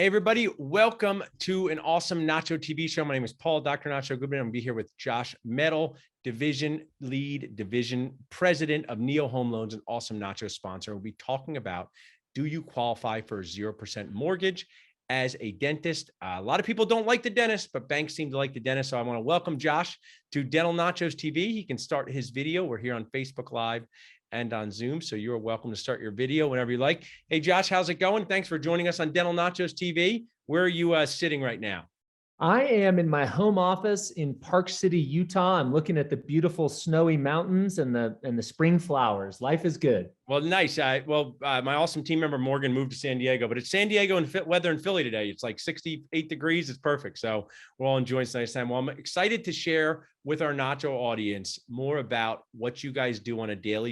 Hey, everybody. Welcome to an awesome Nacho TV show. My name is Paul, Dr. Nacho Goodman. I'm going to be here with Josh Mettle, division president of Neo Home Loans, an awesome Nacho sponsor. We'll be talking about, do you qualify for a 0% mortgage as a dentist? A lot of people don't like the dentist, but banks seem to like the dentist. So I want to welcome Josh to Dental Nachos TV. He can start his video. We're here on Facebook Live and on Zoom. So you're welcome to start your video whenever you like. Hey, Josh, how's it going? Thanks for joining us on Dental Nachos TV. Where are you sitting right now? I am in my home office in Park City, Utah. I'm looking at the beautiful snowy mountains and the spring flowers. Life is good. Well, nice. My awesome team member Morgan moved to San Diego, but it's San Diego and weather in Philly today. It's like 68 degrees. It's perfect. So we're all enjoying this nice time. Well, I'm excited to share with our Nacho audience more about what you guys do on a daily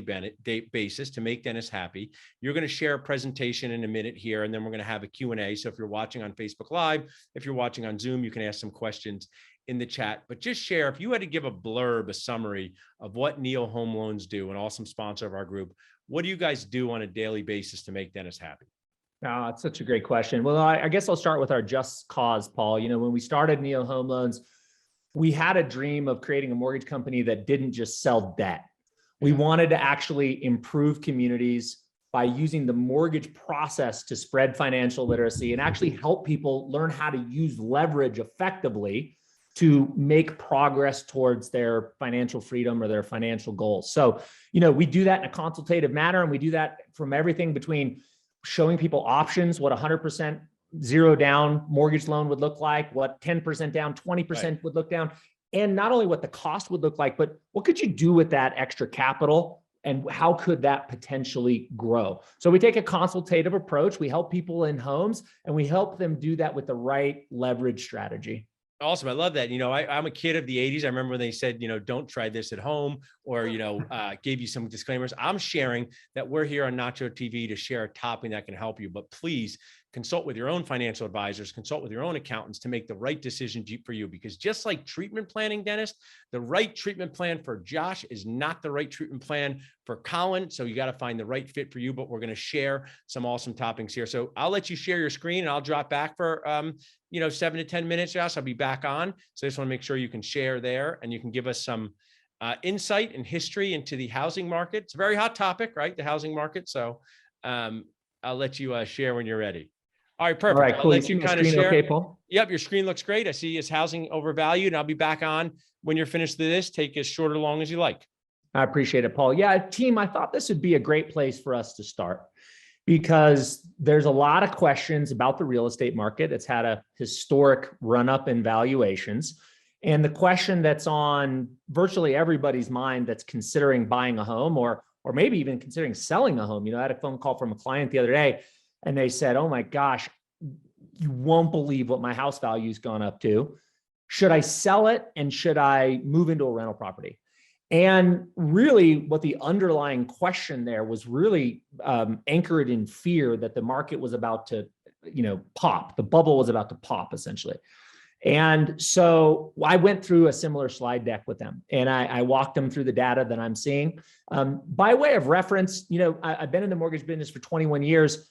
basis to make dentists happy. You're going to share a presentation in a minute here, and then we're going to have a Q&A. So if you're watching on Facebook Live, if you're watching on Zoom, you can ask some questions in the chat. But just share, if you had to give a blurb, a summary of what Neo Home Loans do, an awesome sponsor of our group, what do you guys do on a daily basis to make dentists happy? Oh, that's such a great question. Well, I guess I'll start with our just cause, Paul. You know, when we started Neo Home Loans, we had a dream of creating a mortgage company that didn't just sell debt. We wanted to actually improve communities by using the mortgage process to spread financial literacy and actually help people learn how to use leverage effectively to make progress towards their financial freedom or their financial goals. So, you know, we do that in a consultative manner, and we do that from everything between showing people options, what 100% zero down mortgage loan would look like, what 10% down, 20% would look down, and not only what the cost would look like, but what could you do with that extra capital and how could that potentially grow? So we take a consultative approach. We help people in homes, and we help them do that with the right leverage strategy. Awesome. I love that. You know, I'm a kid of the 80s. I remember when they said, you know, don't try this at home, or, you know, gave you some disclaimers. I'm sharing that we're here on Nacho TV to share a topic that can help you, but please consult with your own financial advisors, consult with your own accountants to make the right decision for you. Because just like treatment planning, dentist, the right treatment plan for Josh is not the right treatment plan for Colin. So you got to find the right fit for you, but we're going to share some awesome topics here. So I'll let you share your screen and I'll drop back for, 7 to 10 minutes, Josh. I'll be back on. So I just want to make sure you can share there and you can give us some insight and history into the housing market. It's a very hot topic, right? The housing market. So I'll let you share when you're ready. All right, perfect. All right, cool. I'll let you kind of share. Okay, Paul? Yep, your screen looks great. I see it's housing overvalued, and I'll be back on when you're finished with this. Take as short or long as you like. I appreciate it, Paul. Yeah, team, I thought this would be a great place for us to start because there's a lot of questions about the real estate market. It's had a historic run up in valuations. And the question that's on virtually everybody's mind that's considering buying a home or maybe even considering selling a home. You know, I had a phone call from a client the other day, and they said, oh my gosh, you won't believe what my house value's gone up to. Should I sell it and should I move into a rental property? And really what the underlying question there was really anchored in fear that the market was about to, pop. The bubble was about to pop essentially. And so I went through a similar slide deck with them and I walked them through the data that I'm seeing. By way of reference, I've been in the mortgage business for 21 years.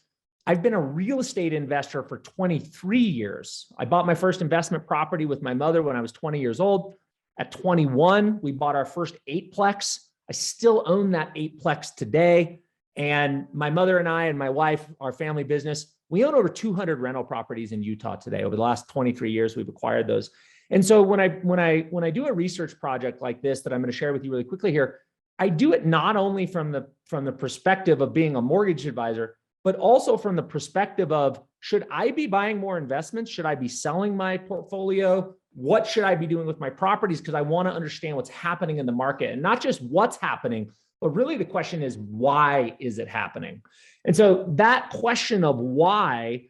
I've been a real estate investor for 23 years. I bought my first investment property with my mother when I was 20 years old. At 21, we bought our first 8-plex. I still own that 8-plex today. And my mother and I and my wife, our family business, we own over 200 rental properties in Utah today. Over the last 23 years, we've acquired those. And so when I do a research project like this that I'm going to share with you really quickly here, I do it not only from the perspective of being a mortgage advisor, but also from the perspective of, should I be buying more investments? Should I be selling my portfolio? What should I be doing with my properties? Because I want to understand what's happening in the market, and not just what's happening, but really the question is, why is it happening? And so that question of why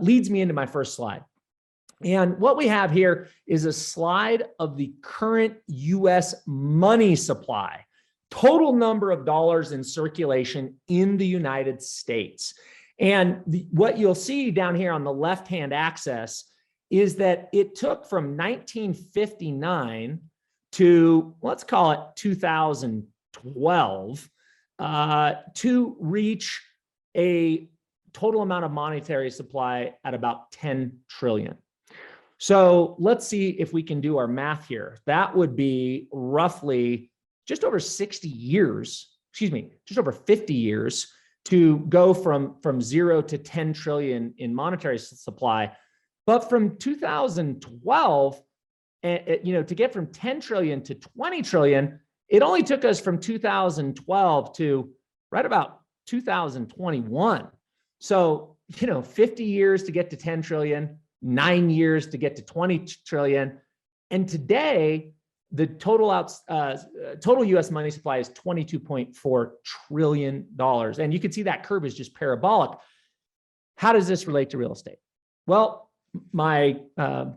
leads me into my first slide. And what we have here is a slide of the current US money supply. Total number of dollars in circulation in the United States. And what you'll see down here on the left-hand axis is that it took from 1959 to, let's call it 2012, to reach a total amount of monetary supply at about 10 trillion. So let's see if we can do our math here. That would be roughly just over 60 years, just over 50 years to go from 0 to 10 trillion in monetary supply. But from 2012, to get from 10 trillion to 20 trillion, it only took us from 2012 to right about 2021. So, 50 years to get to 10 trillion, 9 years to get to 20 trillion. And today, the total US money supply is $22.4 trillion. And you can see that curve is just parabolic. How does this relate to real estate? Well, my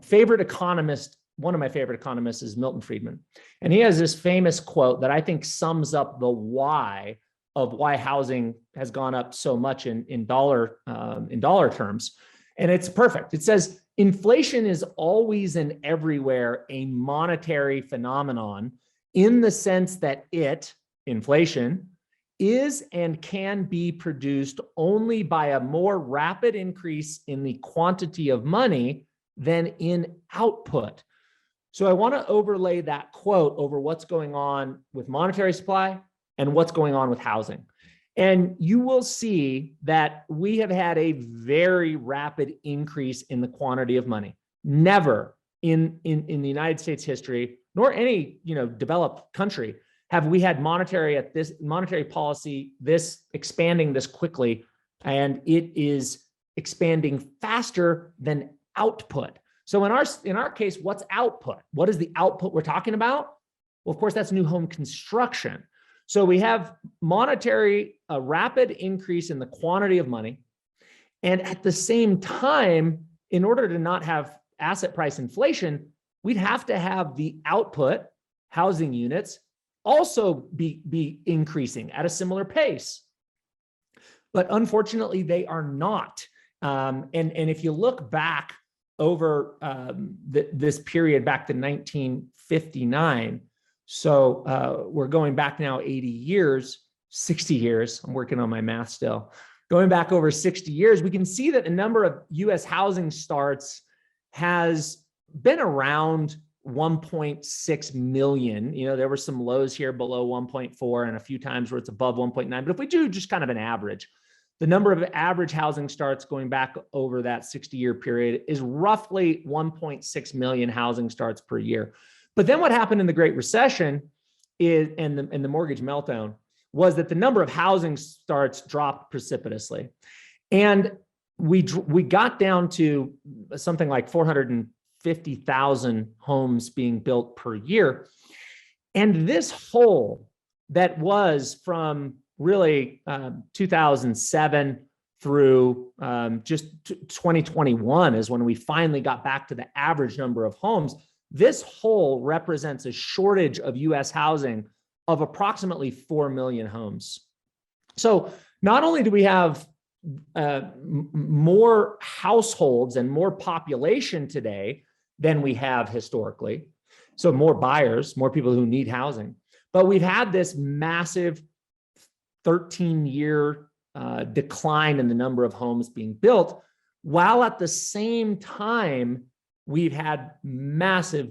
favorite economist, one of my favorite economists is Milton Friedman. And he has this famous quote that I think sums up the why of why housing has gone up so much in dollar terms. And it's perfect. It says, inflation is always and everywhere a monetary phenomenon in the sense that inflation, is and can be produced only by a more rapid increase in the quantity of money than in output. So I want to overlay that quote over what's going on with monetary supply and what's going on with housing. And you will see that we have had a very rapid increase in the quantity of money. Never in the United States history, nor any developed country, have we had monetary policy this expanding this quickly, and it is expanding faster than output. So in our case, what's output? What is the output we're talking about? Well, of course, that's new home construction. So we have a rapid increase in the quantity of money. And at the same time, in order to not have asset price inflation, we'd have to have the output, housing units, also be increasing at a similar pace. But unfortunately, they are not. And if you look back over this period back to 1959, so we're going back now 80 years, 60 years. I'm working on my math still. Going back over 60 years, we can see that the number of US housing starts has been around 1.6 million. There were some lows here below 1.4 and a few times where it's above 1.9. But if we do just kind of an average, the number of average housing starts going back over that 60-year period is roughly 1.6 million housing starts per year. But then what happened in the Great Recession and the mortgage meltdown was that the number of housing starts dropped precipitously. And we got down to something like 450,000 homes being built per year. And this hole that was from really 2007 through just 2021 is when we finally got back to the average number of homes. This hole represents a shortage of US housing of approximately 4 million homes. So not only do we have more households and more population today than we have historically, so more buyers, more people who need housing, but we've had this massive 13-year decline in the number of homes being built, while at the same time, we've had massive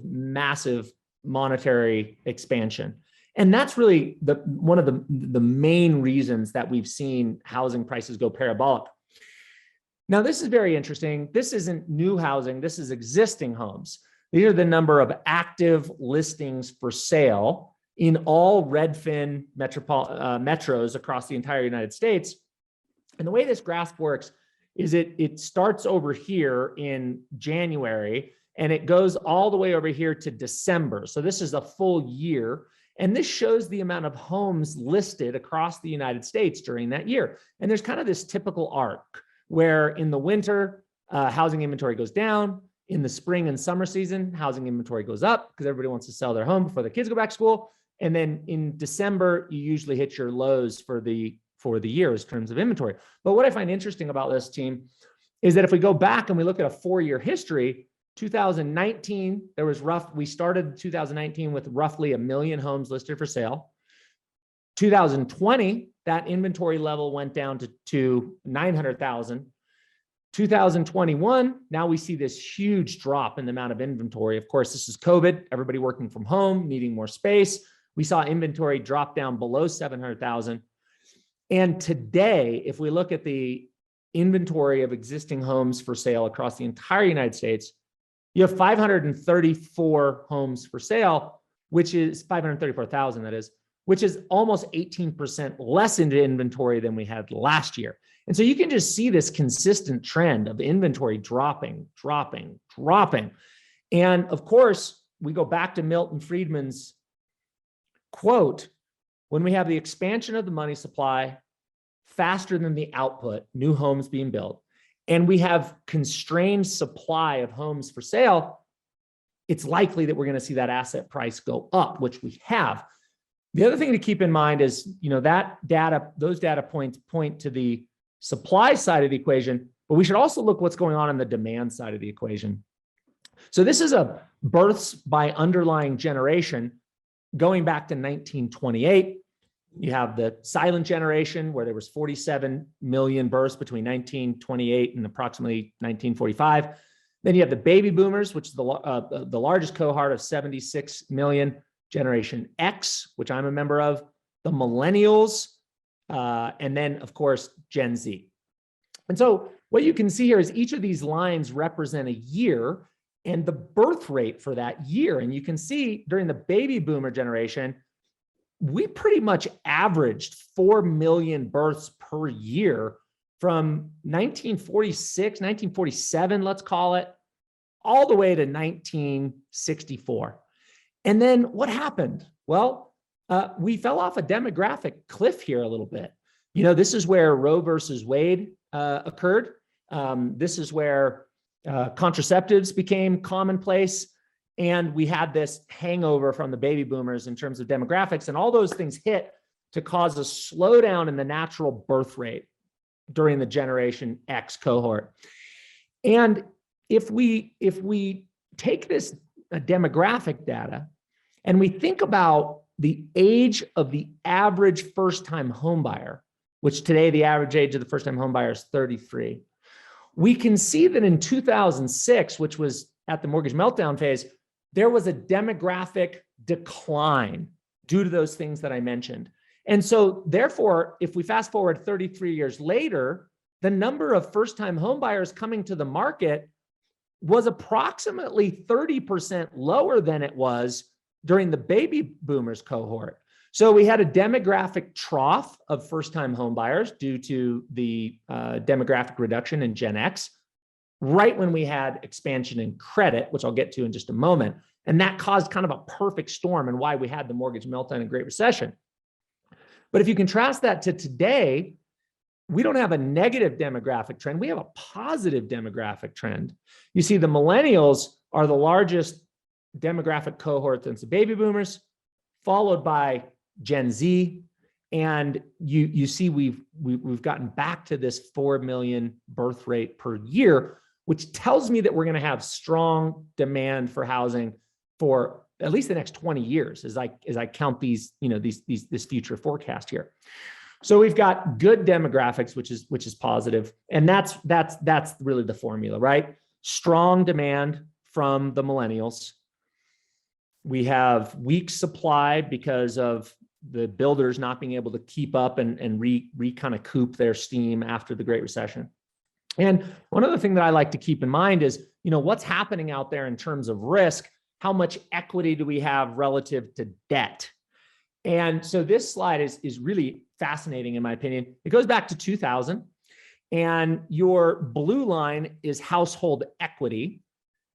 monetary expansion. And that's really one of the main reasons that we've seen housing prices go parabolic. Now, this is very interesting. This isn't new housing. This is existing homes. These are the number of active listings for sale in all Redfin metros across the entire United States. And the way this graph works is it starts over here in January and it goes all the way over here to December. So this is a full year. And this shows the amount of homes listed across the United States during that year. And there's kind of this typical arc where in the winter, housing inventory goes down. In the spring and summer season, housing inventory goes up because everybody wants to sell their home before the kids go back to school. And then in December, you usually hit your lows for the year in terms of inventory. But what I find interesting about this team is that if we go back and we look at a 4-year history, 2019, we started 2019 with roughly 1 million homes listed for sale. 2020, that inventory level went down to 900,000. 2021, now we see this huge drop in the amount of inventory. Of course, this is COVID, everybody working from home, needing more space. We saw inventory drop down below 700,000. And today, if we look at the inventory of existing homes for sale across the entire United States, you have 534 homes for sale, which is 534,000, that is, which is almost 18% less into inventory than we had last year. And so you can just see this consistent trend of inventory dropping. And of course, we go back to Milton Friedman's quote, when we have the expansion of the money supply faster than the output, new homes being built, and we have constrained supply of homes for sale, it's likely that we're going to see that asset price go up, which we have. The other thing to keep in mind is, those data points point to the supply side of the equation, but we should also look what's going on the demand side of the equation. So this is a births by underlying generation going back to 1928. You have the silent generation where there was 47 million births between 1928 and approximately 1945. Then you have the baby boomers, which is the largest cohort of 76 million. Generation X, which I'm a member of, the millennials, and then, of course, Gen Z. And so what you can see here is each of these lines represent a year and the birth rate for that year. And you can see during the baby boomer generation, we pretty much averaged 4 million births per year from 1946, 1947, let's call it, all the way to 1964. And then what happened? Well, we fell off a demographic cliff here a little bit. This is where Roe versus Wade occurred. This is where contraceptives became commonplace. And we had this hangover from the baby boomers in terms of demographics, and all those things hit to cause a slowdown in the natural birth rate during the Generation X cohort. And if we take this demographic data and we think about the age of the average first-time homebuyer, which today the average age of the first-time homebuyer is 33, we can see that in 2006, which was at the mortgage meltdown phase, there was a demographic decline due to those things that I mentioned. And so therefore, if we fast forward 33 years later, the number of first-time homebuyers coming to the market was approximately 30% lower than it was during the baby boomers cohort. So we had a demographic trough of first-time homebuyers due to the demographic reduction in Gen X, right when we had expansion in credit, which I'll get to in just a moment. And that caused kind of a perfect storm and why we had the mortgage meltdown and Great Recession. But if you contrast that to today, we don't have a negative demographic trend. We have a positive demographic trend. You see, the millennials are the largest demographic cohort since the baby boomers, followed by Gen Z. And you see we've gotten back to this 4 million birth rate per year, which tells me that we're going to have strong demand for housing for at least the next 20 years as I count these, this future forecast here. So we've got good demographics, which is positive. And that's really the formula, right? Strong demand from the millennials. We have weak supply because of the builders not being able to keep up and kind of coop their steam after the Great Recession. And one other thing that I like to keep in mind is, what's happening out there in terms of risk. How much equity do we have relative to debt? And so this slide is really fascinating, in my opinion. It goes back to 2000, and your blue line is household equity.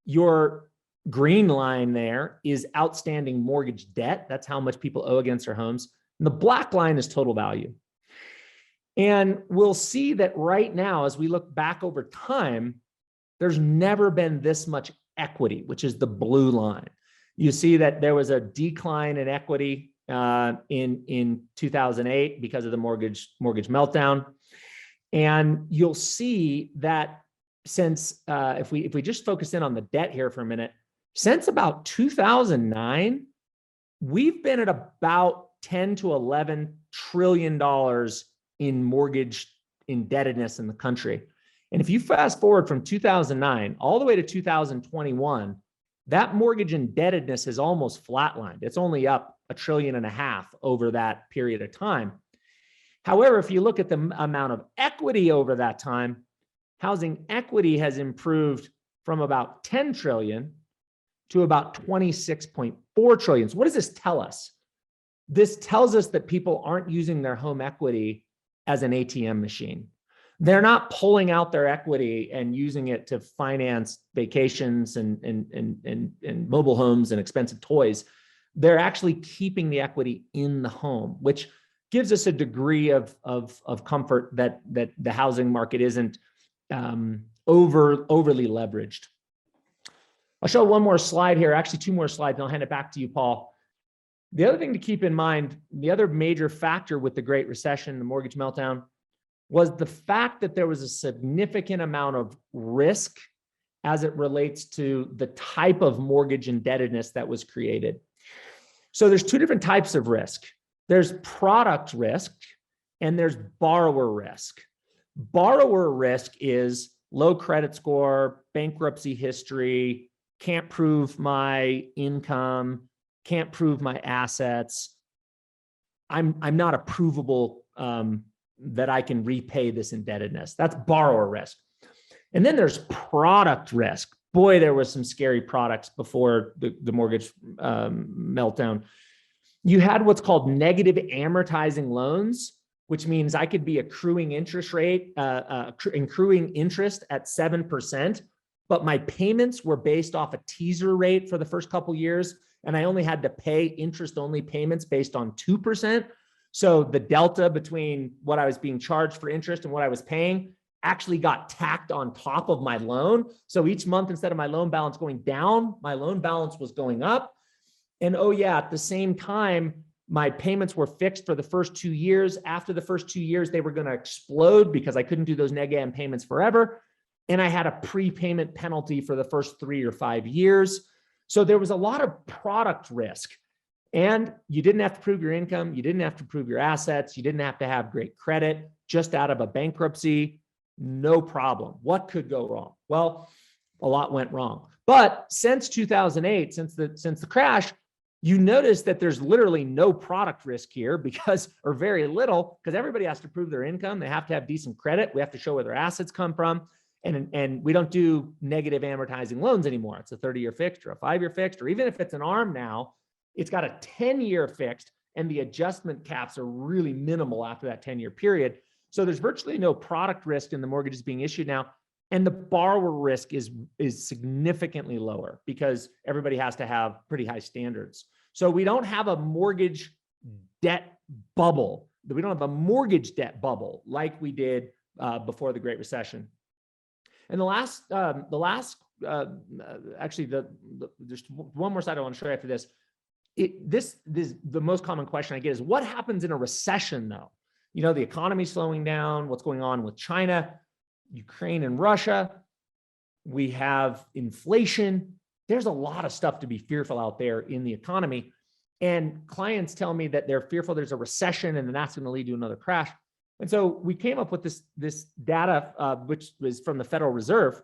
Your green line there is outstanding mortgage debt. That's how much people owe against their homes. And the black line is total value. And we'll see that right now, as we look back over time, there's never been this much equity, which is the blue line. You see that there was a decline in equity in 2008 because of the mortgage meltdown. And you'll see that since, if we just focus in on the debt here for a minute, since about 2009, we've been at about 10 to 11 trillion in mortgage indebtedness in the country. And if you fast forward from 2009 all the way to 2021, that mortgage indebtedness has almost flatlined. It's only up $1.5 trillion over that period of time. However, if you look at the amount of equity over that time, housing equity has improved from about 10 trillion to about 26.4 trillion. So what does this tell us? This tells us that people aren't using their home equity as an ATM machine. They're not pulling out their equity and using it to finance vacations and mobile homes and expensive toys. They're actually keeping the equity in the home, which gives us a degree of comfort that the housing market isn't overly leveraged. I'll show one more slide here, actually two more slides, and I'll hand it back to you, Paul. The other thing to keep in mind, the other major factor with the Great Recession, the mortgage meltdown, was the fact that there was a significant amount of risk as it relates to the type of mortgage indebtedness that was created. So there's two different types of risk. There's product risk and there's borrower risk. Borrower risk is low credit score, bankruptcy history, can't prove my income, can't prove my assets. I'm not approvable that I can repay this indebtedness. That's borrower risk. And then there's product risk. Boy, there was some scary products before the mortgage meltdown. You had what's called negative amortizing loans, which means I could be accruing interest at 7%, but my payments were based off a teaser rate for the first couple of years, and I only had to pay interest-only payments based on 2%. So the delta between what I was being charged for interest and what I was paying actually got tacked on top of my loan. So each month, instead of my loan balance going down, my loan balance was going up. And oh yeah, at the same time, my payments were fixed for the first 2 years. After the first 2 years, they were going to explode because I couldn't do those neg am payments forever. And I had a prepayment penalty for the first 3 or 5 years. So there was a lot of product risk. And you didn't have to prove your income. You didn't have to prove your assets. You didn't have to have great credit. Just out of a bankruptcy, no problem. What could go wrong? Well, a lot went wrong. But since 2008, since the crash, you notice that there's literally no product risk here or very little, because everybody has to prove their income. They have to have decent credit. We have to show where their assets come from. And we don't do negative amortizing loans anymore. It's a 30-year fixed or a 5-year fixed, or even if it's an ARM now, it's got a 10-year fixed, and the adjustment caps are really minimal after that 10-year period. So there's virtually no product risk in the mortgages being issued now. And the borrower risk is significantly lower because everybody has to have pretty high standards. So we don't have a mortgage debt bubble. We don't have a mortgage debt bubble like we did before the Great Recession. And there's one more slide I want to show you after this. The most common question I get is, what happens in a recession though? You know, the economy's slowing down, what's going on with China, Ukraine and Russia. We have inflation. There's a lot of stuff to be fearful out there in the economy. And clients tell me that they're fearful there's a recession and then that's going to lead to another crash. And so we came up with this data, which was from the Federal Reserve,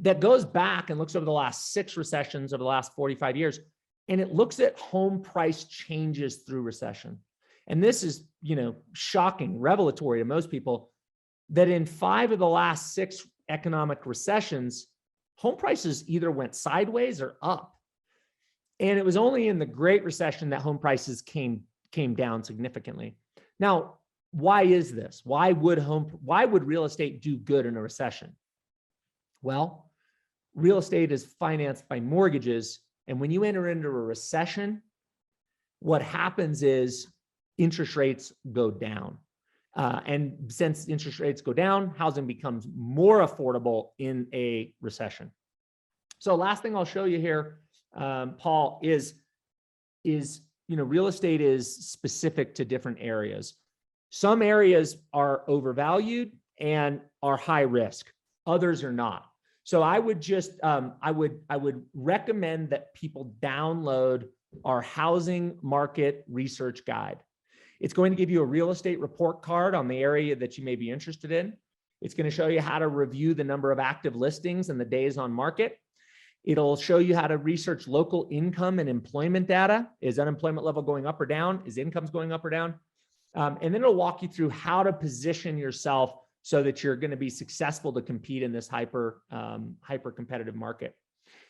that goes back and looks over the last 6 recessions over the last 45 years. And it looks at home price changes through recession. And this is, shocking, revelatory to most people, that in 5 of the last 6 economic recessions, home prices either went sideways or up. And it was only in the Great Recession that home prices came down significantly. Now, why is this? Why would real estate do good in a recession? Well, real estate is financed by mortgages. And when you enter into a recession, what happens is interest rates go down. And since interest rates go down, housing becomes more affordable in a recession. So last thing I'll show you here, Paul, is real estate is specific to different areas. Some areas are overvalued and are high risk. Others are not. So I would just, I would recommend that people download our housing market research guide. It's going to give you a real estate report card on the area that you may be interested in. It's going to show you how to review the number of active listings and the days on market. It'll show you how to research local income and employment data. Is unemployment level going up or down? Is incomes going up or down? And then it'll walk you through how to position yourself so that you're going to be successful to compete in this hyper competitive market.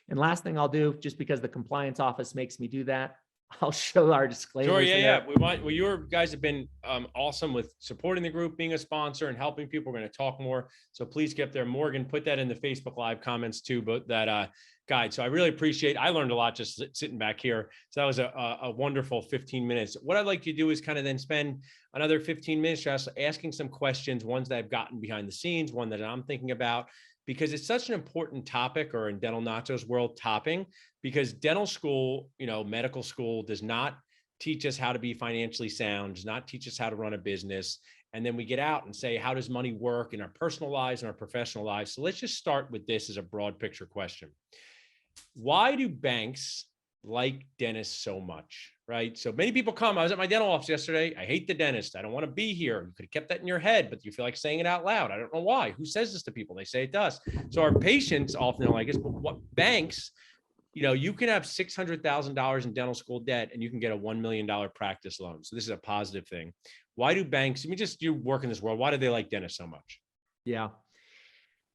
And last thing I'll do, just because the compliance office makes me do that, I'll show our disclaimers. Sure, yeah. Well, your guys have been awesome with supporting the group, being a sponsor, and helping people. We're going to talk more, so please get there. Morgan, put that in the Facebook Live comments too, but that guide. So I really appreciate. I learned a lot just sitting back here. So that was a wonderful 15 minutes. What I'd like to do is kind of then spend another 15 minutes just asking some questions, ones that I've gotten behind the scenes, one that I'm thinking about, because it's such an important topic, or in Dental Nacho's world, topping, because dental school, medical school does not teach us how to be financially sound, does not teach us how to run a business. And then we get out and say, how does money work in our personal lives and our professional lives? So let's just start with this as a broad picture question. Why do banks like dentists so much, right? So many people come. I was at my dental office yesterday. I hate the dentist. I don't want to be here. You could have kept that in your head, but you feel like saying it out loud. I don't know why. Who says this to people? They say it does. So our patients often are like this, but what banks, you can have $600,000 in dental school debt and you can get a $1 million practice loan. So this is a positive thing. Why do banks, you work in this world, why do they like dentists so much? Yeah.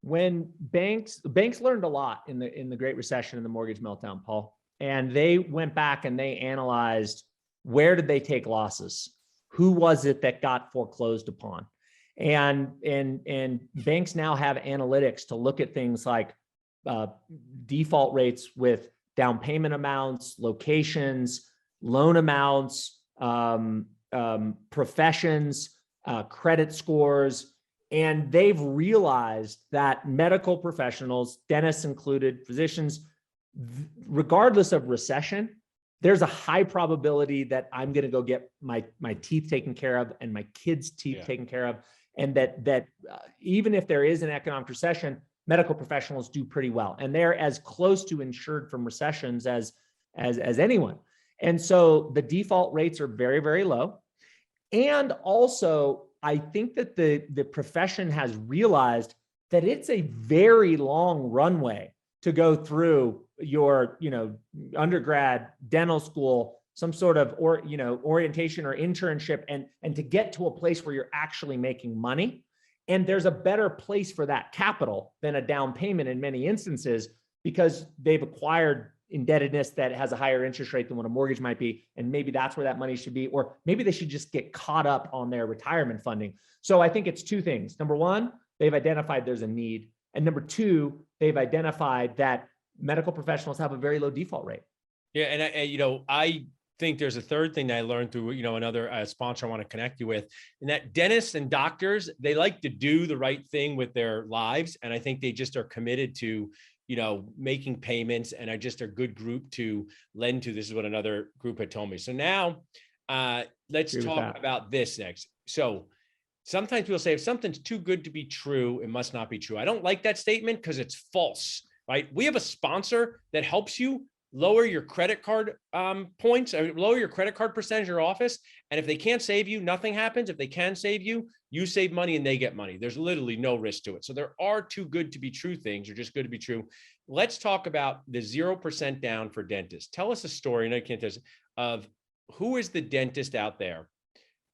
When banks learned a lot in the Great Recession and the mortgage meltdown, Paul, and they went back and they analyzed, where did they take losses? Who was it that got foreclosed upon? And banks now have analytics to look at things like default rates with down payment amounts, locations, loan amounts, professions, credit scores. And they've realized that medical professionals, dentists included, physicians, regardless of recession, there's a high probability that I'm going to go get my teeth taken care of and my kids' teeth taken care of. And that even if there is an economic recession, medical professionals do pretty well. And they're as close to insured from recessions as anyone. And so the default rates are very, very low. And also, I think that the profession has realized that it's a very long runway to go through your, undergrad, dental school, some sort of orientation or internship, and to get to a place where you're actually making money. And there's a better place for that capital than a down payment in many instances, because they've acquired indebtedness that has a higher interest rate than what a mortgage might be. And maybe that's where that money should be, or maybe they should just get caught up on their retirement funding. So I think it's two things. Number one, they've identified there's a need. And number two, they've identified that medical professionals have a very low default rate. Yeah. And I think there's a third thing that I learned through, another sponsor I want to connect you with, and that dentists and doctors, they like to do the right thing with their lives. And I think they just are committed to, making payments, and are just a good group to lend to. This is what another group had told me. So now let's talk about this next. So sometimes people say, if something's too good to be true, it must not be true. I don't like that statement because it's false, right? We have a sponsor that helps you lower your credit card points, lower your credit card percentage in your office. And if they can't save you, nothing happens. If they can save you, you save money and they get money. There's literally no risk to it. So there are too good to be true things, or just good to be true. Let's talk about the 0% down for dentists. Tell us a story, and I can't tell us, of who is the dentist out there?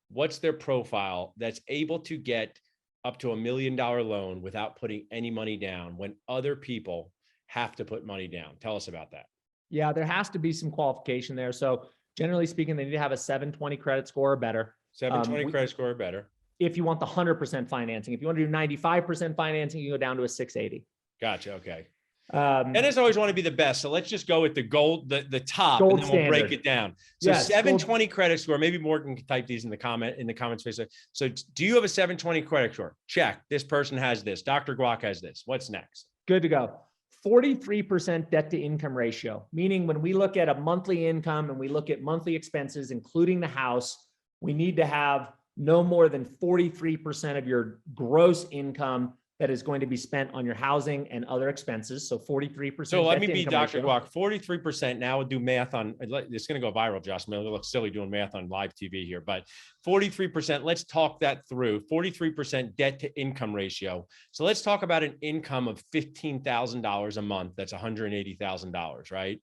What's their profile that's able to get up to $1 million loan without putting any money down when other people have to put money down? Tell us about that. Yeah, there has to be some qualification there. So generally speaking, they need to have a 720 credit score or better. 720 credit score or better. If you want the 100% financing. If you want to do 95% financing, you go down to a 680. Gotcha. Okay. Dentists always want to be the best. So let's just go with the gold, the top, and then we'll break it down. So yes, 720 credit score. Maybe Morgan can type these in the comment space. So do you have a 720 credit score? Check. This person has this. Dr. Guac has this. What's next? Good to go. 43% debt to income ratio, meaning when we look at a monthly income and we look at monthly expenses, including the house, we need to have no more than 43% of your gross income that is going to be spent on your housing and other expenses. So 43%. So let me be Dr. ratio. Guac, 43%. Now we'll do math on, it's going to go viral, Josh. I'm going to look silly doing math on live TV here, but 43%, let's talk that through. 43% debt to income ratio. So let's talk about an income of $15,000 a month. That's $180,000, right?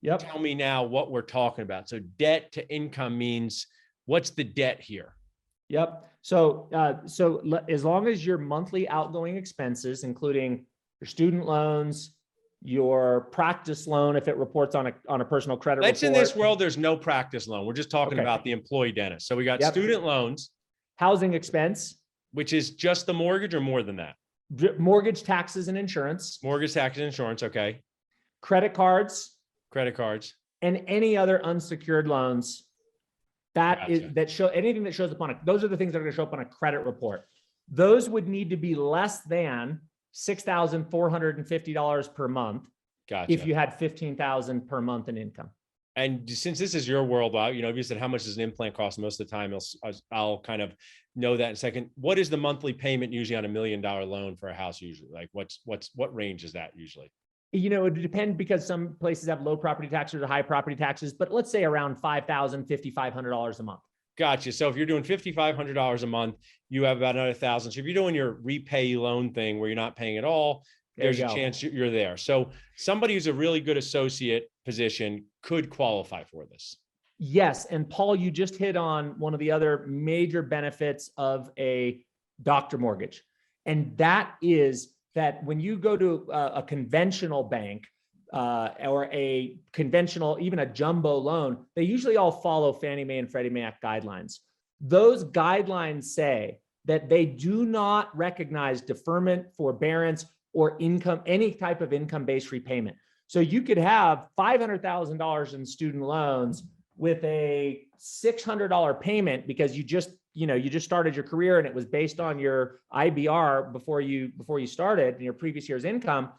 Yep. Tell me now what we're talking about. So debt to income means, what's the debt here? Yep. So as long as your monthly outgoing expenses, including your student loans, your practice loan, if it reports on a personal credit report. In this world, there's no practice loan. We're just talking Okay. about the employee dentist. So we got student loans, housing expense, which is just the mortgage or more than that? Mortgage, taxes, and insurance. Mortgage, taxes, and insurance. Okay. Credit cards. Credit cards. And any other unsecured loans. Anything that shows up on those are the things that are going to show up on a credit report. Those would need to be less than $6,450 per month. Gotcha. If you had $15,000 per month in income. And since this is your world, you said how much does an implant cost most of the time? I'll kind of know that in a second. What is the monthly payment usually on $1 million loan for a house usually? Like what range is that usually? It would depend because some places have low property taxes or high property taxes, but let's say around $5,000, $5,500 a month. Gotcha. So if you're doing $5,500 a month, you have about another $1,000. So if you're doing your repay loan thing where you're not paying at all, there's a chance you're there. So somebody who's a really good associate position could qualify for this. Yes. And Paul, you just hit on one of the other major benefits of a doctor mortgage. And that is that when you go to a conventional bank or a conventional, even a jumbo loan, they usually all follow Fannie Mae and Freddie Mac guidelines. Those guidelines say that they do not recognize deferment, forbearance, or income, any type of income-based repayment. So you could have $500,000 in student loans with a $600 payment because you just started your career and it was based on your IBR before you started and your previous year's income.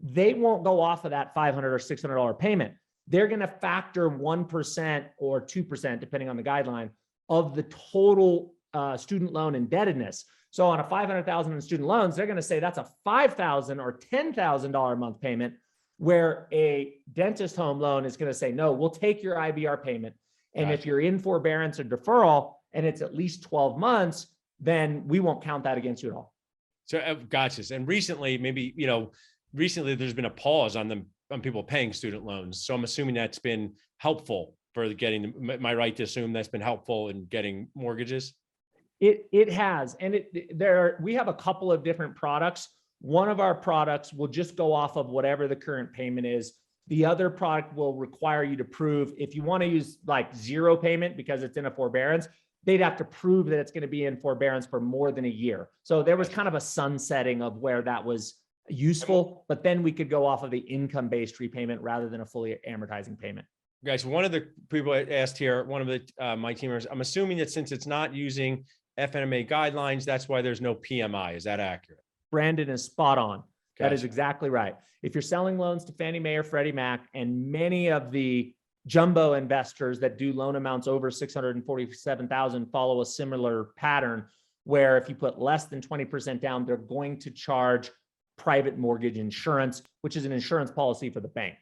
They won't go off of that $500 or $600 payment. They're going to factor 1% or 2%, depending on the guideline, of the total student loan indebtedness. So on a $500,000 in student loans, they're going to say that's a $5,000 or $10,000 a month payment, where a dentist home loan is going to say, no, we'll take your IBR payment. And if you're in forbearance or deferral and it's at least 12 months, then we won't count that against you at all. So gotcha. And recently, there's been a pause on people paying student loans. So I'm assuming that's been helpful for getting, am I right to assume that's been helpful in getting mortgages? It has. And we have a couple of different products. One of our products will just go off of whatever the current payment is. The other product will require you to prove, if you want to use like zero payment because it's in a forbearance, they'd have to prove that it's going to be in forbearance for more than a year. So there was kind of a sunsetting of where that was useful, but then we could go off of the income-based repayment rather than a fully amortizing payment. Guys, one of the people asked here, one of my team members, I'm assuming that since it's not using FNMA guidelines, that's why there's no PMI. Is that accurate? Brandon is spot on. Gotcha. That is exactly right. If you're selling loans to Fannie Mae or Freddie Mac, and many of the jumbo investors that do loan amounts over $647,000 follow a similar pattern, where if you put less than 20% down, they're going to charge private mortgage insurance, which is an insurance policy for the bank.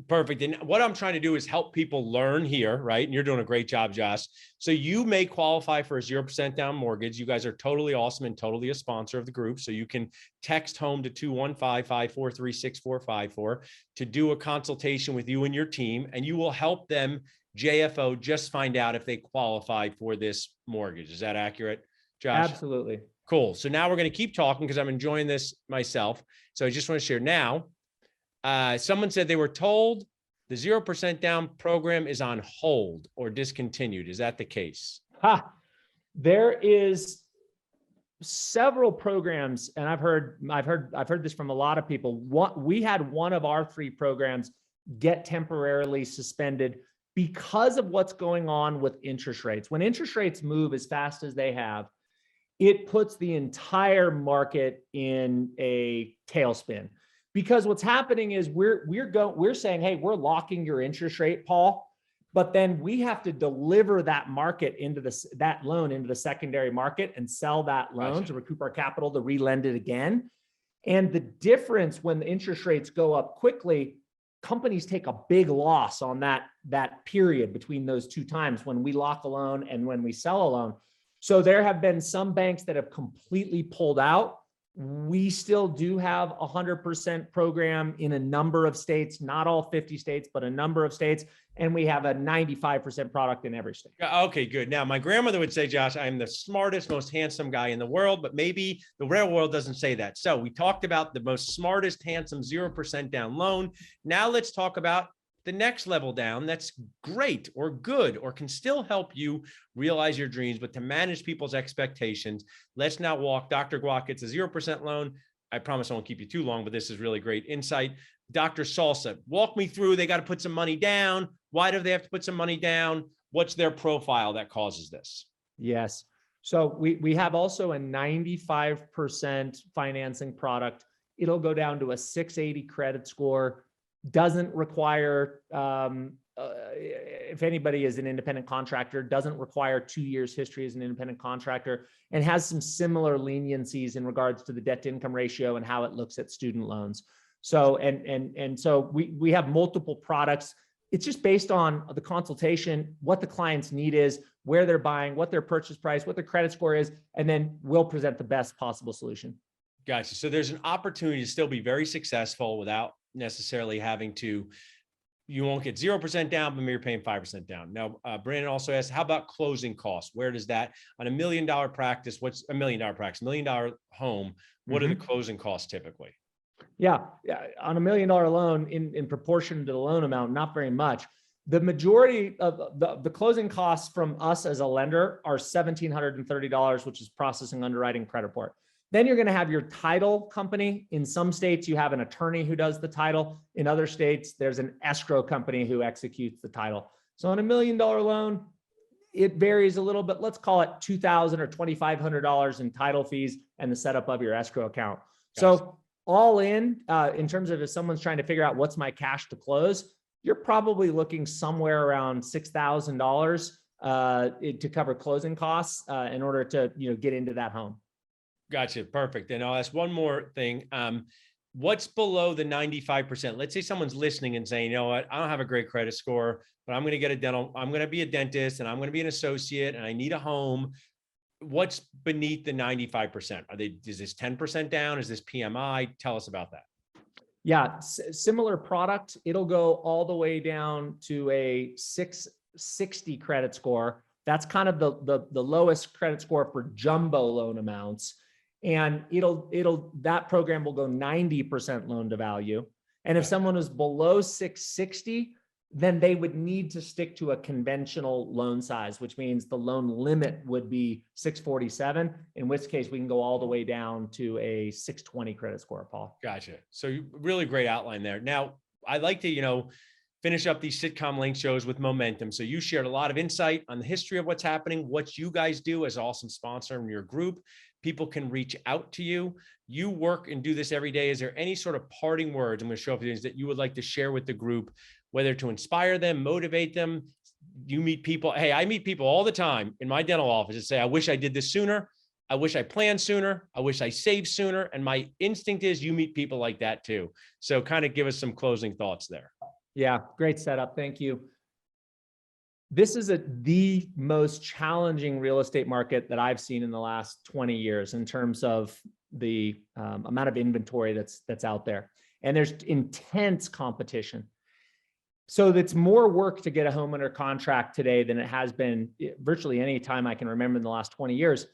Perfect. And what I'm trying to do is help people learn here, right? And you're doing a great job, Josh. So you may qualify for a 0% down mortgage. You guys are totally awesome and totally a sponsor of the group. So you can text home to 215-543-6454 to do a consultation with you and your team, and you will help them, JFO, just find out if they qualify for this mortgage. Is that accurate, Josh? Absolutely. Cool. So now we're going to keep talking because I'm enjoying this myself. So I just want to share now. Someone said they were told the 0% down program is on hold or discontinued. Is that the case? There is several programs, and I've heard this from a lot of people. We had one of our 3 programs get temporarily suspended because of what's going on with interest rates. When interest rates move as fast as they have, it puts the entire market in a tailspin. Because what's happening is we're saying, hey, we're locking your interest rate, Paul, But then we have to deliver that market into that loan into the secondary market and sell that loan to recoup our capital to re-lend it again. And the difference when the interest rates go up quickly, companies take a big loss on that period between those two times when we lock a loan and when we sell a loan. So there have been some banks that have completely pulled out. We still do have 100% program in a number of states, not all 50 states, but a number of states. And we have a 95% product in every state. Okay, good. Now, my grandmother would say, Josh, I'm the smartest, most handsome guy in the world, but maybe the real world doesn't say that. So we talked about the most smartest, handsome 0% down loan. Now let's talk about the next level down that's great or good or can still help you realize your dreams, but to manage people's expectations. Let's now walk. Dr. Guac gets a 0% loan. I promise I won't keep you too long, but this is really great insight. Dr. Salsa, walk me through. They got to put some money down. Why do they have to put some money down? What's their profile that causes this? Yes. So we have also a 95% financing product. It'll go down to a 680 credit score. Doesn't require, if anybody is an independent contractor, doesn't require 2 years history as an independent contractor, and has some similar leniencies in regards to the debt to income ratio and how it looks at student loans. So, so we have multiple products. It's just based on the consultation, what the client's need is, where they're buying, what their purchase price, what their credit score is, and then we'll present the best possible solution. Gotcha. So there's an opportunity to still be very successful without necessarily having to, you won't get 0% down, but maybe you're paying 5% down. Now, Brandon also asked, how about closing costs? Where does that, on $1 million practice, what's $1 million practice, $1 million home, what are the closing costs typically? Yeah. On $1 million loan in proportion to the loan amount, not very much. The majority of the closing costs from us as a lender are $1,730, which is processing, underwriting, credit report. Then you're going to have your title company. In some states, you have an attorney who does the title. In other states, there's an escrow company who executes the title. So on $1 million loan, it varies a little bit. Let's call it $2,000 or $2,500 in title fees and the setup of your escrow account. So all in terms of if someone's trying to figure out what's my cash to close, you're probably looking somewhere around $6,000 to cover closing costs in order to get into that home. Gotcha. Perfect. And I'll ask one more thing. What's below the 95%? Let's say someone's listening and saying, you know what, I don't have a great credit score, but I'm going to get a dental, I'm going to be a dentist and I'm going to be an associate and I need a home. What's beneath the 95%? Is this 10% down? Is this PMI? Tell us about that. Yeah. Similar product. It'll go all the way down to a 660 credit score. That's kind of the lowest credit score for jumbo loan amounts. And that program will go 90% loan to value. And if someone is below 660, then they would need to stick to a conventional loan size, which means the loan limit would be 647, in which case we can go all the way down to a 620 credit score, Paul. Gotcha. So really great outline there. Now, I'd like to, finish up these sitcom link shows with momentum. So you shared a lot of insight on the history of what's happening, what you guys do as an awesome sponsor in your group. People can reach out to you. You work and do this every day. Is there any sort of parting words? I'm going to show up things that you would like to share with the group, whether to inspire them, motivate them. You meet people. Hey, I meet people all the time in my dental office that say, I wish I did this sooner. I wish I planned sooner. I wish I saved sooner. And my instinct is you meet people like that too. So kind of give us some closing thoughts there. Yeah, great setup. Thank you. This is the most challenging real estate market that I've seen in the last 20 years in terms of the amount of inventory that's out there. And there's intense competition. So it's more work to get a home under contract today than it has been virtually any time I can remember in the last 20 years.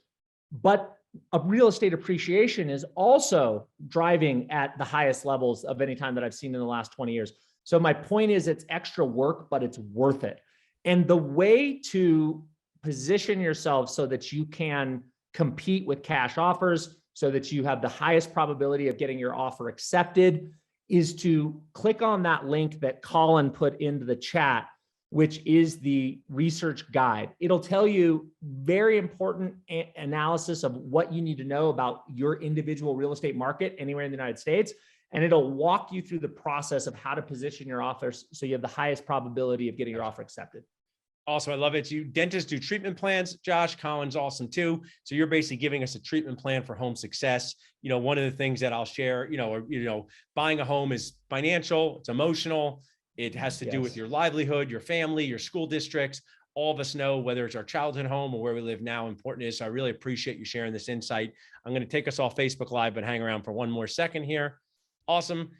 But a real estate appreciation is also driving at the highest levels of any time that I've seen in the last 20 years. So my point is it's extra work, but it's worth it. And the way to position yourself so that you can compete with cash offers, so that you have the highest probability of getting your offer accepted, is to click on that link that Colin put into the chat, which is the research guide. It'll tell you very important analysis of what you need to know about your individual real estate market anywhere in the United States. and it'll walk you through the process of how to position your offer so you have the highest probability of getting your offer accepted. Also, I love it. You dentists do treatment plans. Josh, Colin's awesome too. So you're basically giving us a treatment plan for home success. You know, one of the things that I'll share, buying a home is financial, it's emotional. It has to do with your livelihood, your family, your school districts. All of us know whether it's our childhood home or where we live now, important is. So I really appreciate you sharing this insight. I'm going to take us off Facebook Live, but hang around for one more second here. Awesome.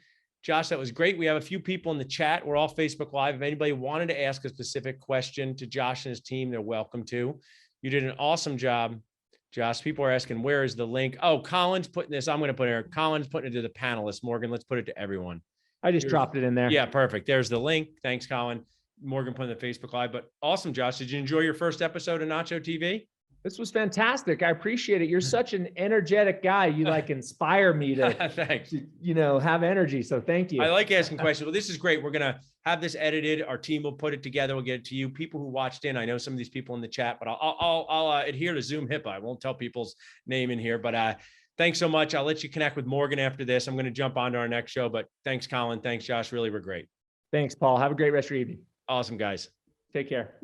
Josh, that was great. We have a few people in the chat. We're all Facebook Live. If anybody wanted to ask a specific question to Josh and his team, they're welcome to. You did an awesome job, Josh. People are asking, where is the link? Oh, Colin's putting this. I'm going to put it here. Colin's putting it to the panelists. Morgan, let's put it to everyone. I just dropped it in there. Yeah, perfect. There's the link. Thanks, Colin. Morgan putting the Facebook Live. But awesome, Josh. Did you enjoy your first episode of Nacho TV? This was fantastic. I appreciate it. You're such an energetic guy. You like inspire me to, Thanks. Have energy. So thank you. I like asking questions. Well, this is great. We're going to have this edited. Our team will put it together. We'll get it to you. People who watched in, I know some of these people in the chat, but I'll adhere to Zoom HIPAA. I won't tell people's name in here, but thanks so much. I'll let you connect with Morgan after this. I'm going to jump on to our next show, but thanks, Colin. Thanks, Josh. Really were great. Thanks, Paul. Have a great rest of your evening. Awesome, guys. Take care.